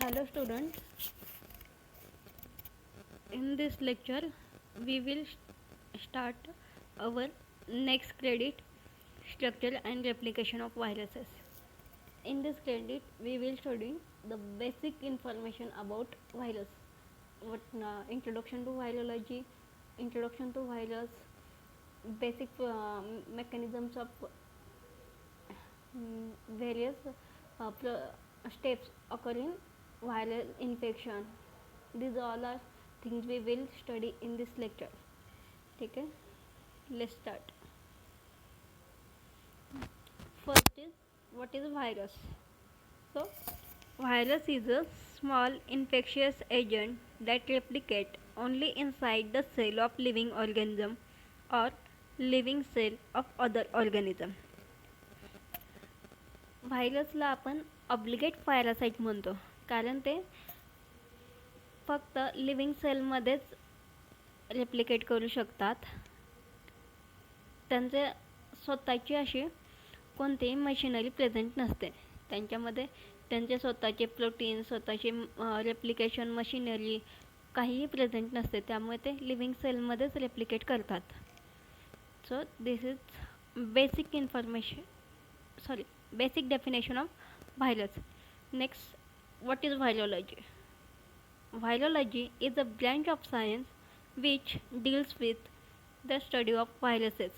Hello student, in this lecture we will start our next credit structure and replication of viruses. In this credit we will study the basic information about virus, what introduction to virology, introduction to virus, basic mechanisms of various steps occur in viral infection. These all are things we will study in this lecture. Okay, let's start. First is, what is virus? So virus is a small infectious agent that replicate only inside the cell of living organism or living cell of other organism. व्हायरसला आपण obligate parasite म्हणतो, कारण ते फक्त living सेलमध्येच replicate करू शकतात. त्यांचे स्वतःची अशी कोणतीही मशिनरी प्रेझेंट नसते. त्यांच्यामध्ये त्यांचे स्वतःचे प्रोटीन, स्वतःची रेप्लिकेशन मशिनरी काहीही प्रेझेंट नसते. त्यामुळे ते लिव्हिंग सेलमध्येच रेप्लिकेट करतात. So this is basic information, sorry, basic definition of virus. Next, what is virology? Virology is a branch of science which deals with the study of viruses.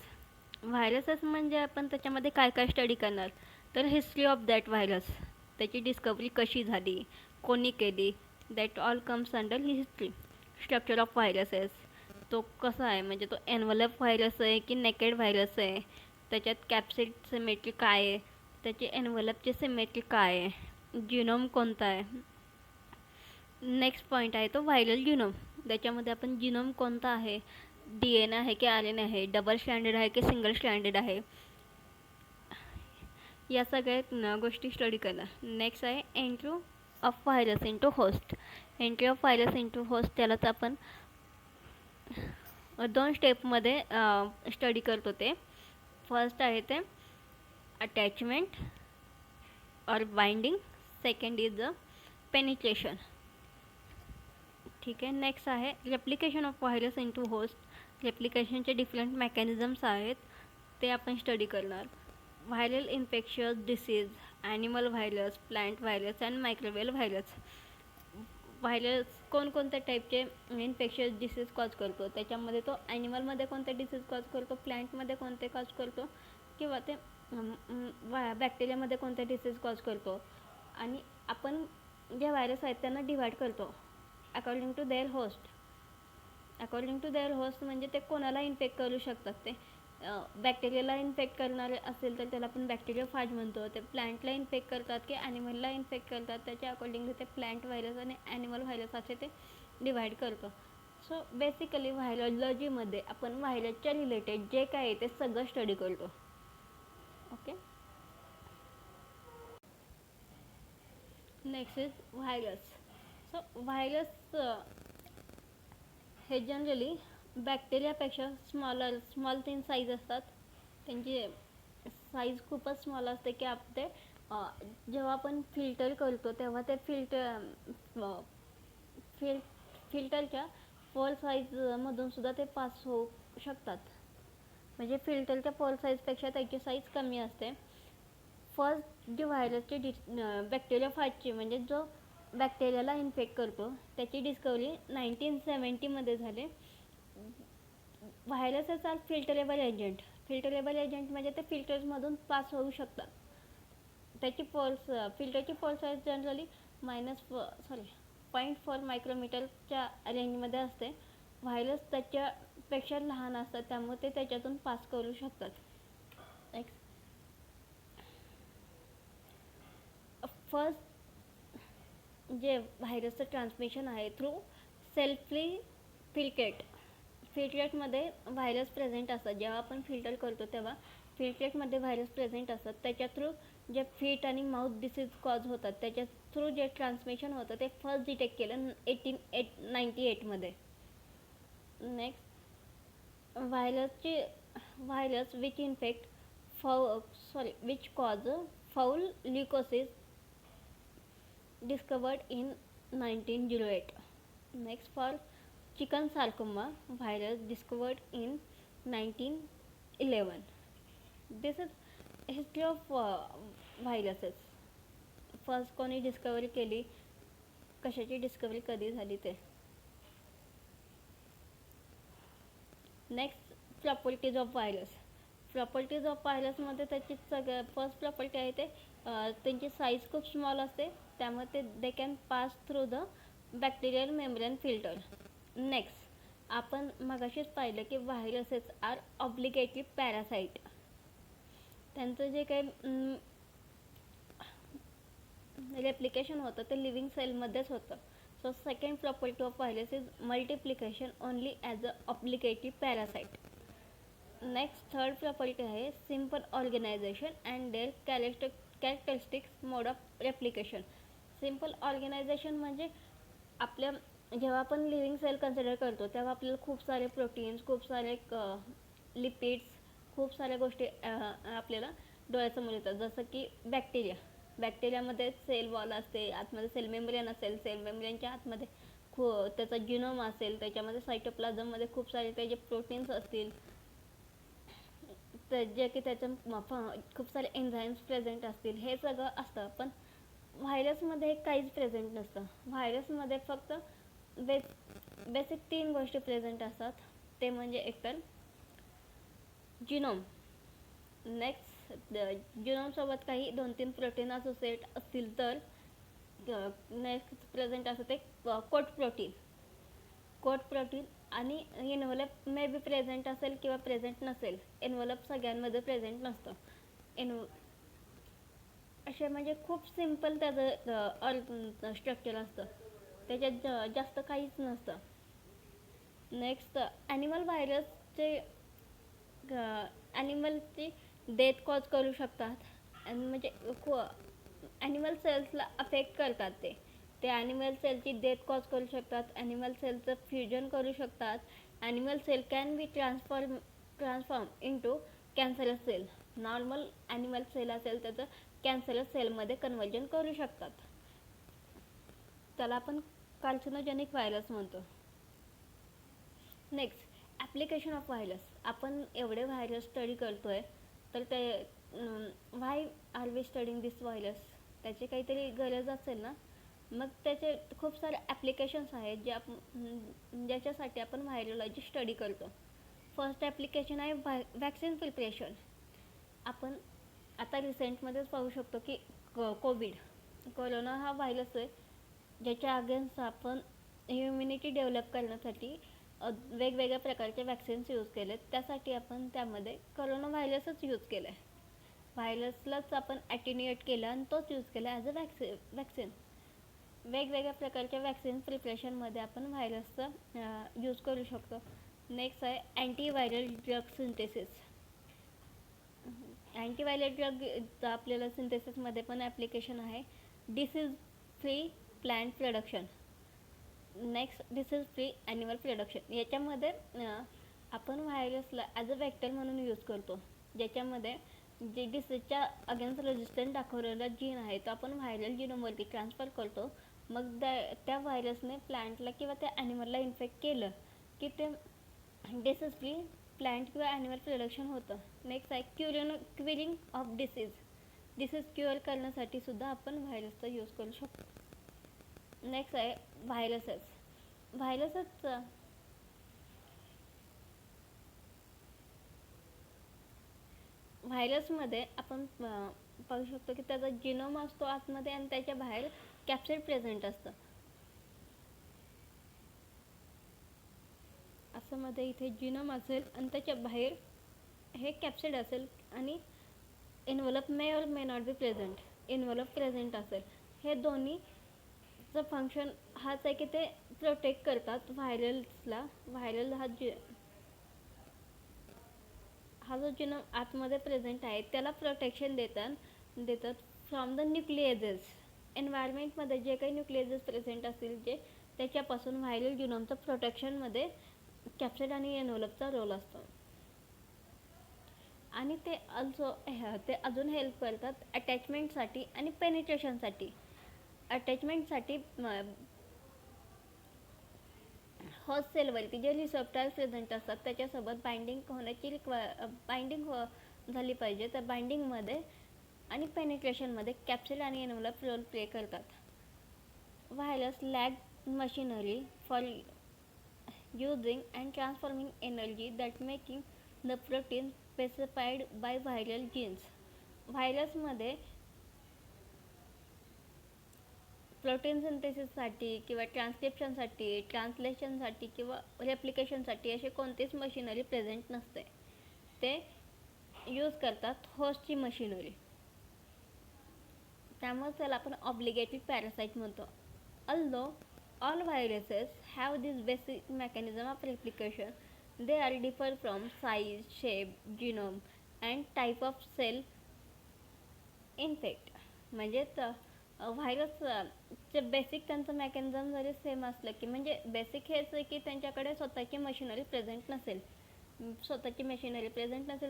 Viruses म्हणजे आपण त्याच्यामध्ये काय काय study करणार, तर history of that virus, त्याची discovery कशी झाली, कोणी केली, that all comes under history. Structure of viruses, तो कसा आहे, म्हणजे तो एनव्हलप व्हायरस आहे की नेकेड व्हायरस आहे, त्याच्यात कॅप्सिड सिमेट्री काय आहे, त्याचे एनव्हलपचे सिमेट्री काय आहे, जिनोम कोणता आहे. नेक्स्ट पॉईंट आहे तो व्हायरल जिनोम. त्याच्यामध्ये आपण जिनोम कोणता आहे, DNA आहे की RNA आहे, डबल स्टँडर्ड आहे की सिंगल स्टँडर्ड आहे, या सगळ्या गोष्टी स्टडी करणार. नेक्स्ट आहे entry of virus into host. Entry of virus into host त्यालाच आपण 2 स्टेपमध्ये स्टडी करतो. ते फर्स्ट आहे ते अटॅचमेंट और binding, second is the penetration. ठीक आहे. नेक्स्ट आहे replication of virus into host. रेप्लिकेशनचे डिफरंट मेकॅनिझम्स आहेत, ते आपण स्टडी करणार. Viral infectious disease, animal virus, plant virus and microbial virus. Virus कोणकोणत्या टाईपचे इन्फेक्शियस डिसीज कॉज करतो, त्याच्यामध्ये तो ॲनिमलमध्ये कोणते डिसीज कॉज करतो, प्लांटमध्ये कोणते कॉज करतो, किंवा ते बॅक्टेरियामध्ये कोणते डिसीज कॉज करतो. आणि आपण जे व्हायरस आहेत त्यांना डिवाइड करतो according to their host. According to their host म्हणजे ते कोणाला इन्फेक्ट करू शकतात. ते बॅक्टेरियाला इन्फेक्ट करणारे असेल तर त्याला आपण बॅक्टेरियोफाज म्हणतो. ते प्लांटला इन्फेक्ट करतात की ॲनिमलला इन्फेक्ट करतात, त्याच्या अकॉर्डिंगली ते प्लांट व्हायरस आणि ॲनिमल व्हायरस असे ते डिवाइड करतो. सो बेसिकली व्हायरोलॉजीमध्ये आपण व्हायरसच्या रिलेटेड जे काय आहे ते सगळं स्टडी करतो. Okay. Next is virus. So virus हे जनरली बॅक्टेरियापेक्षा स्मॉल थिन साईज असतात. त्यांची साईज खूपच स्मॉल असते की ते जेव्हा आपण फिल्टर करतो तेव्हा ते फिल्टरच्या पोर साईजमधून सुद्धा ते पास होऊ शकतात. म्हणजे फिल्टरच्या पोर साईजपेक्षा त्याची साईज कमी असते. फर्स्ट जे व्हायरसचे बॅक्टेरियाफाजची म्हणजे जो बॅक्टेरियाला इन्फेक्ट करतो त्याची डिस्कवरी 1970मध्ये झाली. Viruses are filterable agent. Filterable agent म्हणजे ते फिल्टर्समधून पास होऊ शकतात. त्याची फिल्टरची पोर साईज जनरली -0.4 मायक्रोमीटरच्या रेंजमध्ये असते. व्हायरस त्याच्यापेक्षा लहान असतात, त्यामुळे ते त्याच्यातून पास करू शकतात. नेक्स्ट, फर्स्ट जे व्हायरसचं ट्रान्समिशन आहे थ्रू सेल्फली फिल्ट्रेट. फिल्ट्रेटमध्ये व्हायरस प्रेझेंट असतात. जेव्हा आपण फिल्टर करतो तेव्हा फिल्ट्रेटमध्ये व्हायरस प्रेझेंट असतात. त्याच्या थ्रू जे फीट आणि माउथ डिसीज कॉज होतात त्याच्या थ्रू जे ट्रान्समिशन होतं ते फर्स्ट डिटेक्ट केलं 1898मध्ये. Next, virus which infect which cause fowl leukosis discovered in 1908. Next, for chicken sarcoma virus discovered in 1911. This is history of viruses. First कोणी discovery केली, कशाची डिस्कवरी कधी झाली ते. Next, properties of virus. Properties of व्हायरसमध्ये त्याची first property आहे ते त्यांची साईज खूप स्मॉल असते, त्यामुळे ते they can pass through the bacterial membrane filter. Next, आपण मगाशीच पाहिलं की व्हायरसेस आर ऑब्लिगेटरी पॅरासाईट. त्यांचं जे काही रेप्लिकेशन होतं ते लिव्हिंग सेलमध्येच होतं. So second property of virus is multiplication only as a obligatory parasite. Next, third property आहे simple organization and their characteristics mode of replication. Simple organization म्हणजे आपल्या जेव्हा आपण लिव्हिंग सेल कन्सिडर करतो तेव्हा आपल्याला खूप सारे प्रोटीन्स, खूप सारे लिपिड्स, खूप साऱ्या गोष्टी आपल्याला डोळ्यासमोर येतात. जसं की बॅक्टेरियामध्ये सेल वॉल असते, आतमध्ये सेल मेम्ब्रेन असेल, सेल मेम्ब्रेनच्या आतमध्ये त्याचा जिनोम असेल, त्याच्यामध्ये सायटोप्लाझममध्ये खूप सारे त्याचे प्रोटीन्स असतील, जे की त्याच्या खूप सारे एन्झाईम्स प्रेझेंट असतील, हे सगळं असतं. पण व्हायरसमध्ये हे काहीच प्रेझेंट नसतं. व्हायरसमध्ये फक्त बेसिक 3 गोष्टी प्रेझेंट असतात. ते म्हणजे एकतर जिनोम. नेक्स्ट, जिनोमसोबत काही 2-3 प्रोटीन असोसिएट असतील तर नेक्स्ट प्रेझेंट असतं ते कोट प्रोटीन आणि एनव्हलप मे बी प्रेझेंट असेल किंवा प्रेझेंट नसेल. एनव्हलप सगळ्यांमध्ये प्रेझेंट नसतं. असे म्हणजे खूप सिम्पल त्याचं स्ट्रक्चर असतं, त्याच्यात जास्त काहीच नसतं. नेक्स्ट, ॲनिमल व्हायरसचे ॲनिमलची डेथ कॉज करू शकतात. आणि म्हणजे ॲनिमल सेल्सला अफेक्ट करतात. ते ॲनिमल सेलची डेथ कॉज करू शकतात, ॲनिमल सेलचं फ्युजन करू शकतात. Animal cell can be transform into cancerous cell. Normal animal cell असेल त्याचं कॅन्सरस सेलमध्ये कन्वर्जन करू शकतात. त्याला आपण कार्सिनोजेनिक व्हायरस म्हणतो. Next, application of virus. आपण एवढे व्हायरस स्टडी करतोय तर ते why are we studying this virus, त्याची काहीतरी गरज असेल ना. मग त्याचे खूप सारे ॲप्लिकेशन्स आहेत ज्याच्यासाठी आपण व्हायरोलॉजी स्टडी करतो. फर्स्ट ॲप्लिकेशन आहे वॅक्सिन प्रिपरेशन. आपण आता रिसेंटमध्येच पाहू शकतो की कोरोना हा व्हायरस आहे ज्याच्या अगेन्स्ट आपण इम्युनिटी डेव्हलप करण्यासाठी वेगवेगळ्या प्रकारचे वॅक्सिन्स यूज केलेत. त्यासाठी आपण त्यामध्ये कोरोना व्हायरसच यूज केला आहे. व्हायरसलाच आपण ॲटिन्युएट केला आणि तोच यूज केला ॲज अ वॅक्सिन. वेगवेगळ्या प्रकारच्या वॅक्सिन प्रिपरेशनमध्ये आपण व्हायरसचा यूज करू शकतो. नेक्स्ट आहे antiviral drug synthesis. Antiviral drug आपल्याला सिंथेसिसमध्ये पण ॲप्लिकेशन आहे. Disease free plant production. Next, disease free animal production. याच्यामध्ये आपण व्हायरसला ॲज अ व्हेक्टर म्हणून यूज करतो, ज्याच्यामध्ये जे डिसीजच्या अगेन्स्ट रेजिस्टंट दाखवलेला जीन आहे तो आपण व्हायरल जिनोमवरती ट्रान्सफर करतो. मग त्या व्हायरसने प्लांटला किंवा त्या ॲनिमलला इन्फेक्ट केलं की ते डिसीज फ्री प्लांट किंवा ॲनिमल प्रोडक्शन होतं. नेक्स्ट आहे क्युरिंग ऑफ डिसीज क्युअर करण्यासाठी सुद्धा आपण व्हायरसचा यूज करू शकतो. नेक्स्ट आहे व्हायरसमध्ये आपण पाहू शकतो की त्याचा जिनोम असतो आतमध्ये आणि त्याच्या बाहेर कॅप्सिड प्रेझेंट असतं. असं मध्ये इथे जिनोम असेल आणि त्याच्या बाहेर हे कॅप्सिड असेल आणि एन्व्हलप मे और मे not be present. Envelope present असेल. हे दोन्हीचं फंक्शन हाच आहे की ते प्रोटेक्ट करतात व्हायरल्सला. व्हायरल हा जो जिनोम आतमध्ये प्रेझेंट आहे त्याला प्रोटेक्शन देतात फ्रॉम द न्यूक्लिएजेस. एन्व्हायरमेंटमध्ये जे काही न्यूक्लिएजेस प्रेझेंट असतील जे त्याच्यापासून व्हायरल जिनोमचं प्रोटेक्शनमध्ये कॅप्सिड आणि एन्व्हलपचा रोल असतो. आणि ते अजून हेल्प करतात अटॅचमेंटसाठी आणि पेनिट्रेशनसाठी. अटॅचमेंटसाठी होस्ट सेलवरती जे रिसेप्टर्स प्रेझेंट असतात त्याच्यासोबत बाइंडिंग झाली पाहिजे. तर बाइंडिंगमध्ये आणि पेनिट्रेशनमध्ये कॅप्सूल आणि एनवलप रोल प्ले करतात. Virus lag machinery for using and transforming energy that making the protein specified by viral genes. व्हायरसमध्ये प्रोटीन सिंथेसिससाठी किंवा ट्रान्सक्रिप्शनसाठी, ट्रान्सलेशनसाठी किंवा रेप्लिकेशनसाठी असे कोणतीच मशिनरी प्रेझेंट नसते. ते यूज करतात होस्टची मशिनरी. त्यामुळे त्याला आपण ऑब्लिगेटरी पॅरासाइट म्हणतो. Although all viruses have this basic mechanism of replication, they are differ from size, shape, genome and type of cell infect. म्हणजे व्हायरसचे बेसिक त्यांचं मेकॅनिझम जरी सेम असलं की म्हणजे बेसिक हेच आहे की त्यांच्याकडे स्वतःची मशिनरी प्रेझेंट नसेल.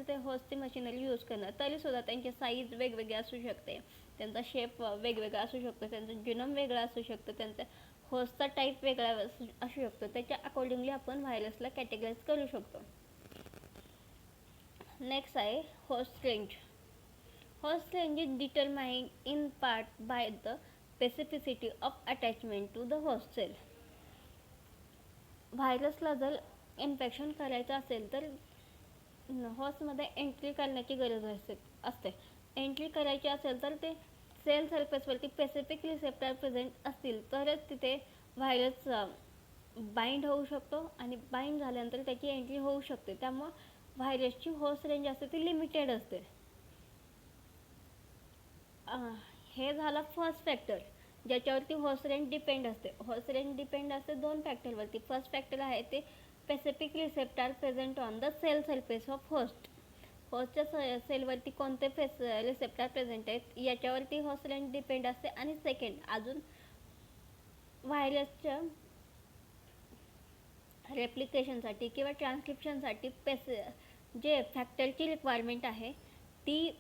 ते होस्टची मशिनरी यूज करणार तरीसुद्धा त्यांची साईज वेगवेगळी असू शकते, त्यांचा शेप वेगवेगळा असू शकतो, त्यांचं जिनोम वेगळा असू शकतो, त्यांचा होस्टचा टाईप वेगळा असू शकतो. त्याच्या अकॉर्डिंगली आपण व्हायरसला कॅटेगराईज करू शकतो. नेक्स्ट आहे host range. Host range is determined in part by the specificity of attachment to the host cell. व्हायरसला जर इन्फेक्शन करायचं असेल तर होस्टमध्ये एंट्री करण्याची गरज असते. एंट्री करायची असेल तर ते सेल सरफेसवरती स्पेसिफिक रिसेप्टर प्रेझेंट असतील तरच तिथे व्हायरस बाइंड होऊ शकतो आणि बाइंड झाल्यानंतर त्याची एंट्री होऊ शकते. त्यामुळे व्हायरसची होस्ट रेंज असते ती लिमिटेड असते. हे झालं फर्स्ट फॅक्टर ज्याच्यावरती होस्ट रेंज डिपेंड असते. होस्ट रेंज डिपेंड असते दोन फॅक्टरवरती. फर्स्ट फॅक्टर आहे ते specific receptor present on the cell surface of host. होस्टच्या सेलवरती कोणते रिसेप्टर प्रेझेंट आहेत याच्यावरती होस्ट रेंज डिपेंड असते. आणि सेकंड अजून व्हायरसच्या रेप्लिकेशनसाठी किंवा ट्रान्सक्रिप्शनसाठी जे फॅक्टरची रिक्वायरमेंट आहे ती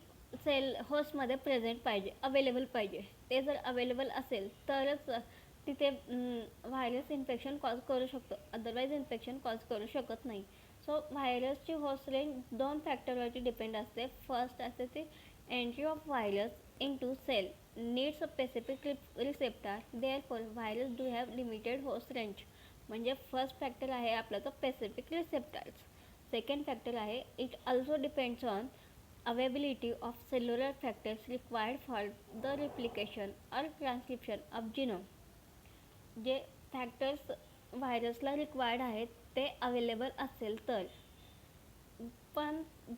सेल होस्टमध्ये प्रेझेंट पाहिजे, अवेलेबल पाहिजे. ते जर अवेलेबल असेल तरच तिथे व्हायरस इन्फेक्शन कॉज करू शकतो, अदरवाईज इन्फेक्शन कॉज करू शकत नाही. सो व्हायरसची होस्ट रेंज दोन फॅक्टरवरती डिपेंड असते. फर्स्ट असते ती entry of virus into cell needs a specific receptor, therefore virus do have limited host range. म्हणजे फर्स्ट फॅक्टर आहे आपला तो स्पेसिफिक रिसेप्टर्स. सेकंड फॅक्टर आहे it also depends on availability of cellular factors required for the replication or transcription of genome. जे factors व्हायरसला required आहेत ते available असेल तर.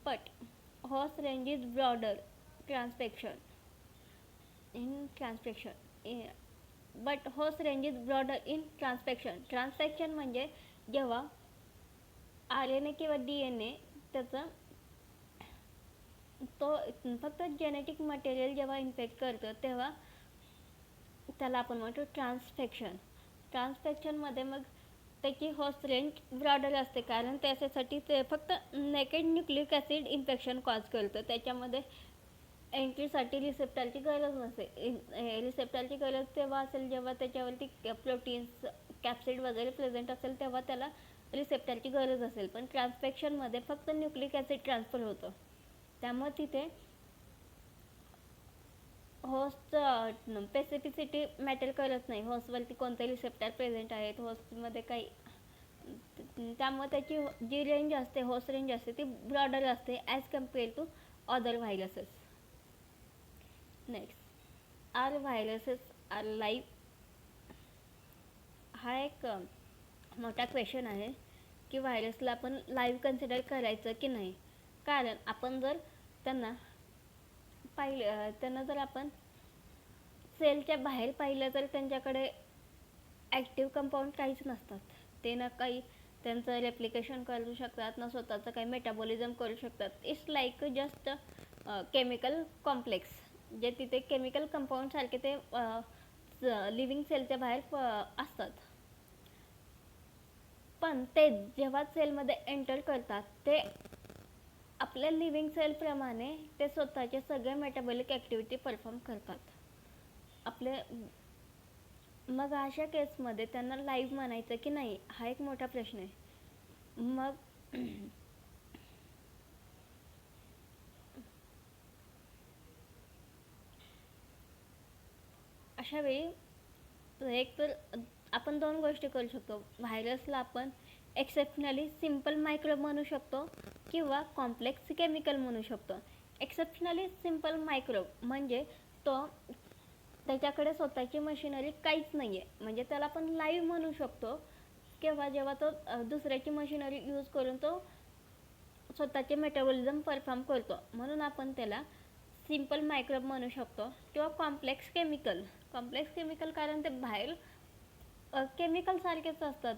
But host range is broader transcription but host range is broader in transcription म्हणजे जेव्हा RNA किंवा DNA त्याचं तो फक्त जेनेटिक मटेरियल जेव्हा इन्फेक्ट करतो तेव्हा त्याला आपण म्हणतो ट्रान्सफेक्शनमध्ये मग त्याची होस्ट रेंज ब्रॉडर असते कारण त्याच्यासाठी ते फक्त naked nucleic acid infection cause करतं. त्याच्यामध्ये एंट्रीसाठी रिसेप्टरची गरज नसते. रिसेप्टरची गरज तेव्हा असेल जेव्हा त्याच्यावरती प्रोटीन्स कॅप्सिड वगैरे प्रेझेंट असेल तेव्हा त्याला रिसेप्टरची गरज असेल. पण ट्रान्सफेक्शनमध्ये फक्त न्यूक्लिक ॲसिड ट्रान्सफर होतं. त्यामुळे तिथे होस्टचं स्पेसिफिसिटी मॅटर करत नाही. होस्टवरती कोणते रिसेप्टर प्रेझेंट आहेत होस्टमध्ये काही. त्यामुळे त्याची जी रेंज असते होस्ट रेंज असते ती ब्रॉडर असते as compare to other viruses. Next are viruses are live. हा एक मोठा क्वेश्चन आहे की व्हायरसला आपण लाईव्ह कन्सिडर करायचं की नाही. कारण आपण जर त्यांना जर आपण सेलच्या बाहेर पाहिलं तर त्यांच्याकडे ॲक्टिव्ह कंपाऊंड काहीच नसतात. ते ना काही त्यांचं रेप्लिकेशन करू शकतात ना स्वतःचं काही मेटाबॉलिझम करू शकतात. It's like just chemical complex. जे तिथे केमिकल कंपाऊंड सारखे ते लिव्हिंग सेलच्या बाहेर असतात. पण ते जेव्हा सेलमध्ये एंटर करतात ते आपल्या लिव्हिंग सेलप्रमाणे ते स्वतःचे सगळे मेटाबॉलिक ॲक्टिव्हिटी परफॉर्म करतात. आपले मग अशा केसमध्ये त्यांना लाईव्ह म्हणायचं की नाही, हा एक मोठा प्रश्न आहे. मग अशा वेळी एक तर आपण दोन गोष्टी करू शकतो. व्हायरसला आपण एक्सेप्शनली सिम्पल मायक्रोब म्हणू शकतो किंवा कॉम्प्लेक्स केमिकल म्हणू शकतो. एक्सेप्शनली सिम्पल मायक्रोब म्हणजे तो त्याच्याकडे स्वतःची मशिनरी काहीच नाही आहे, म्हणजे त्याला आपण लाईव्ह म्हणू शकतो. किंवा जेव्हा तो दुसऱ्याची मशिनरी यूज करून तो स्वतःचे मेटाबॉलिझम परफॉर्म करतो, म्हणून आपण त्याला सिम्पल मायक्रोब म्हणू शकतो. किंवा कॉम्प्लेक्स केमिकल. कॉम्प्लेक्स केमिकल कारण ते बाहेर केमिकल सारखेच असतात,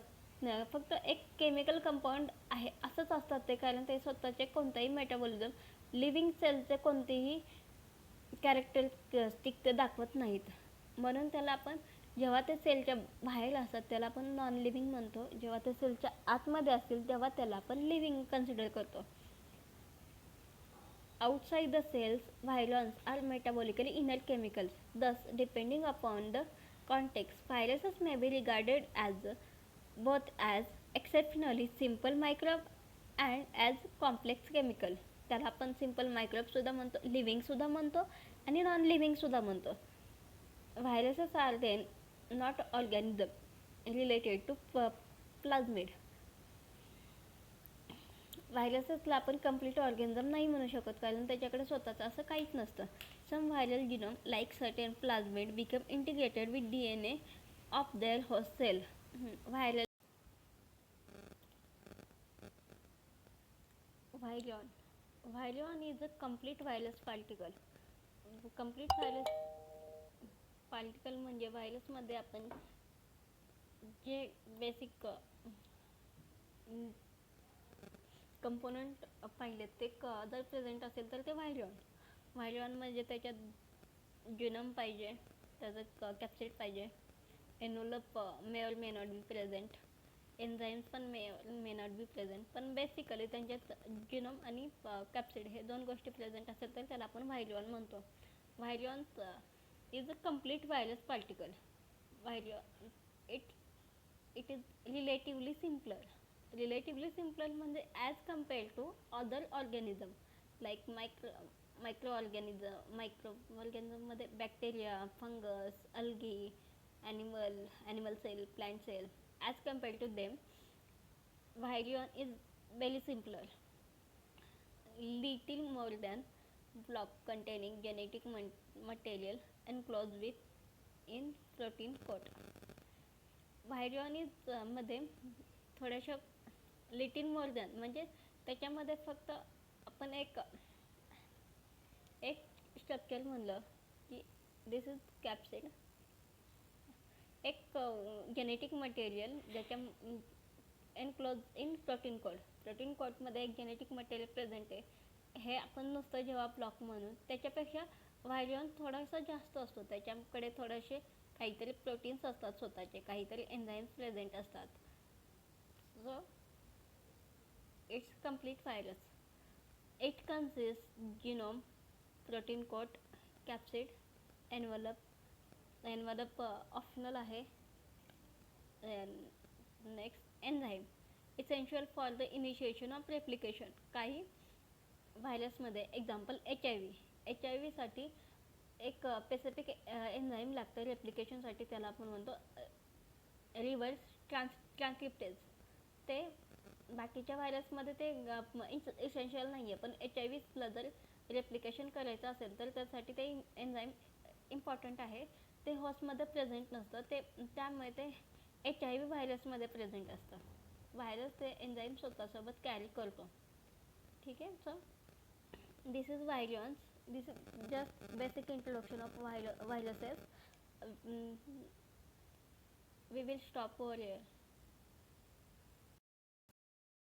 फक्त एक केमिकल कंपाऊंड आहे असंच असतात ते, कारण ते स्वतःचे कोणताही मेटाबॉलिझम लिव्हिंग सेलचे कोणतेही कॅरेक्टरिस्टिक ते दाखवत नाहीत. म्हणून त्याला आपण जेव्हा ते सेलच्या बाहेर असतात त्याला आपण नॉन लिव्हिंग म्हणतो. जेव्हा ते सेलच्या आतमध्ये असतील तेव्हा त्याला आपण लिव्हिंग कन्सिडर करतो. Outside the cells, virions are metabolically inert chemicals. Thus, depending upon the context, viruses may be regarded as both as exceptionally simple microbe and as complex chemical. त्याला आपण सिम्पल मायक्रोब सुद्धा म्हणतो, living सुद्धा म्हणतो आणि non living सुद्धा म्हणतो. Viruses are then not organism related to plasmid. व्हायरसेसला आपण कम्प्लीट ऑर्गॅनिझम नाही म्हणू शकत, कारण त्याच्याकडे स्वतःचं असं काहीच नसतं. Some viral genome like certain plasmid become integrated with DNA of their host cell. Viral virion. Virion is a complete virus particle. complete virus particle म्हणजे व्हायरसमध्ये आपण जे बेसिक कंपोनंट पाहिलेत ते जर प्रेझेंट असेल तर ते व्हायरॉन. व्हायरॉन म्हणजे त्याच्यात जिनोम पाहिजे, त्याचं कॅप्सिड पाहिजे, envelope may or may not be present, enzymes पण मे नॉट बी प्रेझेंट, पण बेसिकली त्यांच्यात जिनोम आणि कॅप्सिड हे दोन गोष्टी प्रेझेंट असेल तर त्याला आपण व्हायरॉन म्हणतो. Virion is a complete virus particle. Virion it is relatively simpler म्हणजे as compare to other organism like micro ऑर्गॅनिझममध्ये bacteria, fungus, algae, animal cell, plant cell. As compare to them, virion is very simpler, little more than block containing genetic material enclosed in protein coat. Virion is मध्ये थोड्याशा little more than म्हणजे त्याच्यामध्ये फक्त आपण एक structure म्हणलं की दिस is capsid, एक जेनेटिक मटेरियल ज्याच्या एनक्लोज इन प्रोटीन कोटमध्ये एक जेनेटिक मटेरियल प्रेझेंट आहे. हे आपण नुसतं जेव्हा ब्लॉक म्हणून त्याच्यापेक्षा व्हायरॉन थोडासा जास्त असतो, त्याच्याकडे थोडेसे काहीतरी प्रोटीन्स असतात स्वतःचे, काहीतरी एन्झाईम्स प्रेझेंट असतात. So it's complete virus. It consist genome, protein coat, capsid, envelope optional आहे. Next enzyme essential for the initiation of replication. काही व्हायरसमध्ये एक्झाम्पल HIV साठी एक स्पेसिफिक एन्झाईम लागतं रेप्लिकेशनसाठी, त्याला आपण म्हणतो रिव्हर्स ट्रान्सक्रिप्टेज. ते बाकीच्या व्हायरसमध्ये ते इसेन्शियल नाही आहे, पण HIVला जर रेप्लिकेशन करायचं असेल तर त्यासाठी ते एन्झाईम इम्पॉर्टंट आहे. ते हॉस्टमध्ये प्रेझेंट नसतं, त्यामुळे ते HIV व्हायरसमध्ये प्रेझेंट असतं. व्हायरस ते एन्झाईम स्वतःसोबत कॅरी करतो. ठीक आहे. So this is virions. This is just basic introduction of viruses. We will stop over here.